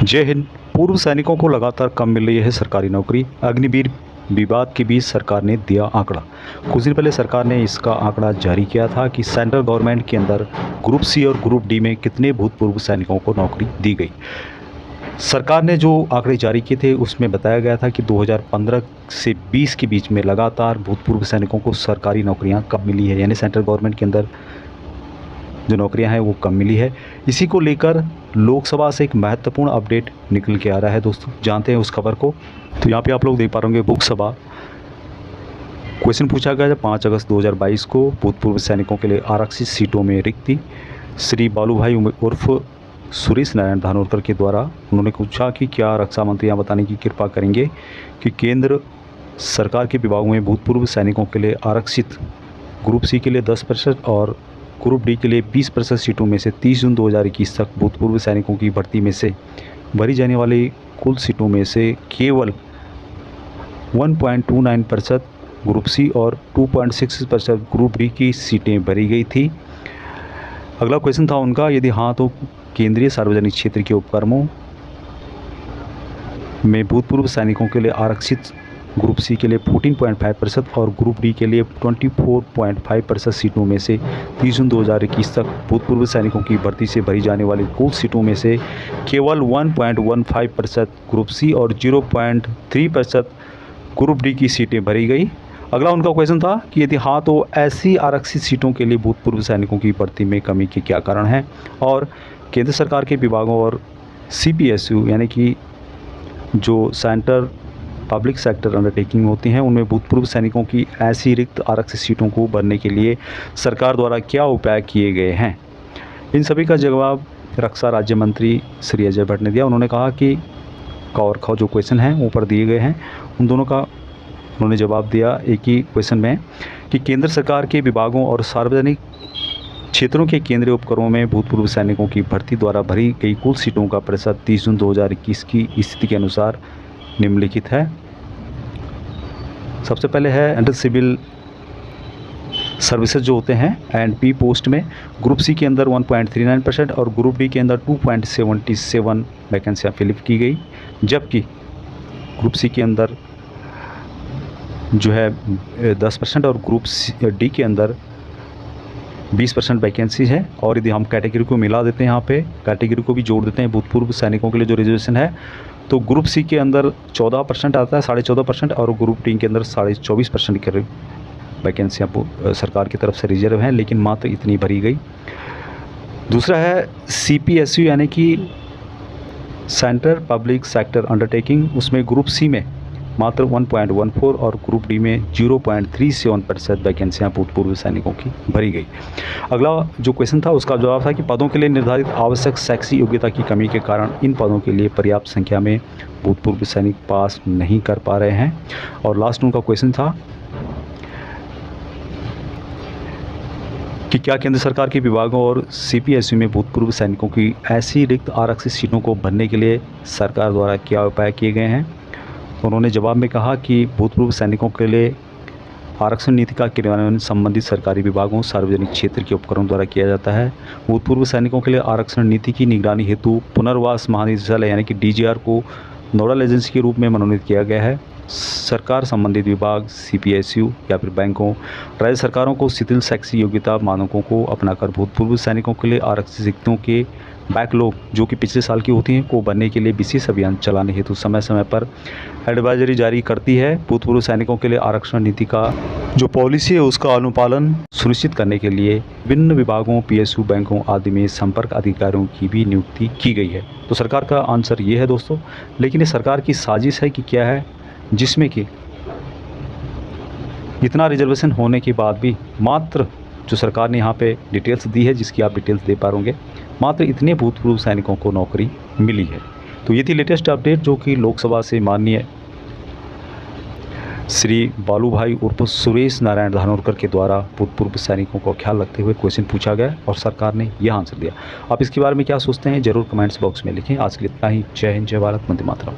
जय हिंद। पूर्व सैनिकों को लगातार कम मिल रही है सरकारी नौकरी। अग्निवीर विवाद के बीच सरकार ने दिया आंकड़ा। कुछ दिन पहले सरकार ने इसका आंकड़ा जारी किया था कि सेंट्रल गवर्नमेंट के अंदर ग्रुप सी और ग्रुप डी में कितने भूतपूर्व सैनिकों को नौकरी दी गई। सरकार ने जो आंकड़े जारी किए थे उसमें बताया गया था कि 2015 से 20 के बीच में लगातार भूतपूर्व सैनिकों को सरकारी नौकरियां कम मिली है, यानी सेंट्रल गवर्नमेंट के अंदर जो नौकरियां हैं वो कम मिली है। इसी को लेकर लोकसभा से एक महत्वपूर्ण अपडेट निकल के आ रहा है दोस्तों, जानते हैं उस खबर को। तो यहाँ पे आप लोग देख पा रहे होंगे लोकसभा क्वेश्चन पूछा गया है 5 अगस्त 2022 को भूतपूर्व सैनिकों के लिए आरक्षित सीटों में रिक्ति। श्री बालू भाई उर्फ सुरेश नारायण धानोरकर के द्वारा उन्होंने पूछा कि क्या रक्षा मंत्री यहाँ बताने की कृपा करेंगे कि केंद्र सरकार के विभागों में भूतपूर्व सैनिकों के लिए आरक्षित ग्रुप सी के लिए 10% और ग्रुप डी के लिए 20% सीटों में से 30 जून 2021 तक भूतपूर्व सैनिकों की भर्ती में से भरी जाने वाली कुल सीटों में से केवल 1.29% ग्रुप सी और 2.66% ग्रुप डी की सीटें भरी गई थी। अगला क्वेश्चन था उनका, यदि हाँ तो केंद्रीय सार्वजनिक क्षेत्र के उपक्रमों में भूतपूर्व सैनिकों के लिए आरक्षित ग्रुप सी के लिए 14.5% और ग्रुप डी के लिए 24.5% सीटों में से 30 जून 2021 तक भूतपूर्व सैनिकों की भर्ती से भरी जाने वाली कुल सीटों में से केवल 1.15% ग्रुप सी और 0.3% ग्रुप डी की सीटें भरी गई। अगला उनका क्वेश्चन था कि यदि हाँ तो ऐसी आरक्षित सीटों के लिए भूतपूर्व सैनिकों की भर्ती में कमी के क्या कारण हैं और केंद्र सरकार के विभागों और CPSU यानी कि जो सेंटर पब्लिक सेक्टर अंडरटेकिंग होती हैं उनमें भूतपूर्व सैनिकों की ऐसी रिक्त आरक्षित सीटों को भरने के लिए सरकार द्वारा क्या उपाय किए गए हैं। इन सभी का जवाब रक्षा राज्य मंत्री श्री अजय भट्ट ने दिया। उन्होंने कहा कि क और ख जो क्वेश्चन हैं ऊपर दिए गए हैं उन दोनों का उन्होंने जवाब दिया एक ही क्वेश्चन में कि केंद्र सरकार के विभागों और सार्वजनिक क्षेत्रों के केंद्रीय उपक्रमों में भूतपूर्व सैनिकों की भर्ती द्वारा भरी गई कुल सीटों का प्रतिशत 30 जून 2021 की स्थिति के अनुसार निम्नलिखित है। सबसे पहले है अंडर सिविल सर्विसेज जो होते हैं NP पोस्ट में ग्रुप सी के अंदर 1.39% और ग्रुप डी के अंदर 2.77 वैकेंसियाँ फिलअप की गई, जबकि ग्रुप सी के अंदर जो है 10% और ग्रुप डी के अंदर 20% वैकेंसी है। और यदि हम कैटेगरी को मिला देते हैं, यहाँ पे कैटेगरी को भी जोड़ देते हैं भूतपूर्व सैनिकों के लिए जो रिजर्वेशन है, तो ग्रुप सी के अंदर 14% आता है, 14.5%, और ग्रुप डी के अंदर 24.5% के वैकेंसियाँ सरकार की तरफ से रिजर्व हैं, लेकिन मात्र इतनी भरी गई। दूसरा है CPSU यानी कि सेंटर पब्लिक सेक्टर अंडरटेकिंग, उसमें ग्रुप सी में मात्र 1.14 और ग्रुप डी में 0.37% वैकेंसियाँ भूतपूर्व सैनिकों की भरी गई। अगला जो क्वेश्चन था उसका जवाब था कि पदों के लिए निर्धारित आवश्यक शैक्षिक योग्यता की कमी के कारण इन पदों के लिए पर्याप्त संख्या में भूतपूर्व सैनिक पास नहीं कर पा रहे हैं। और लास्ट उनका क्वेश्चन था कि क्या केंद्र सरकार के विभागों और CPSU में भूतपूर्व सैनिकों की ऐसी रिक्त आरक्षित सीटों को भरने के लिए सरकार द्वारा क्या उपाय किए गए हैं। तो उन्होंने जवाब में कहा कि भूतपूर्व सैनिकों के लिए आरक्षण नीति का क्रियान्वयन संबंधित सरकारी विभागों सार्वजनिक क्षेत्र के उपक्रमों द्वारा किया जाता है। भूतपूर्व सैनिकों के लिए आरक्षण नीति की निगरानी हेतु पुनर्वास महानिदेशालय यानी कि DGR को नोडल एजेंसी के रूप में मनोनीत किया गया है। सरकार संबंधित विभाग CPSU या फिर बैंकों राज्य सरकारों को शिथिल शैक्षिक योग्यता मानकों को अपनाकर भूतपूर्व सैनिकों के लिए आरक्षित रिक्तियों के बैकलॉग जो कि पिछले साल की होती हैं को भरने के लिए विशेष अभियान चलाने हेतु समय समय पर एडवाइजरी जारी करती है। भूतपूर्व सैनिकों के लिए आरक्षण नीति का जो पॉलिसी है उसका अनुपालन सुनिश्चित करने के लिए विभिन्न विभागों PSU बैंकों आदि में संपर्क अधिकारियों की भी नियुक्ति की गई है। तो सरकार का आंसर ये है दोस्तों, लेकिन ये सरकार की साजिश है कि क्या है, जिसमें कि इतना रिजर्वेशन होने के बाद भी मात्र जो सरकार ने यहाँ पे डिटेल्स दी है, जिसकी आप डिटेल्स दे पा रहोगे, मात्र इतने भूतपूर्व सैनिकों को नौकरी मिली है। तो ये थी लेटेस्ट अपडेट जो कि लोकसभा से माननीय श्री बालू भाई उर्फ सुरेश नारायण धानोरकर के द्वारा भूतपूर्व सैनिकों को ख्याल रखते हुए क्वेश्चन पूछा गया और सरकार ने यह आंसर दिया। आप इसके बारे में क्या सोचते हैं ज़रूर कमेंट्स बॉक्स में लिखें। आज के लिए इतना ही। जय हिंद, जय भारत, वंदे मातरम।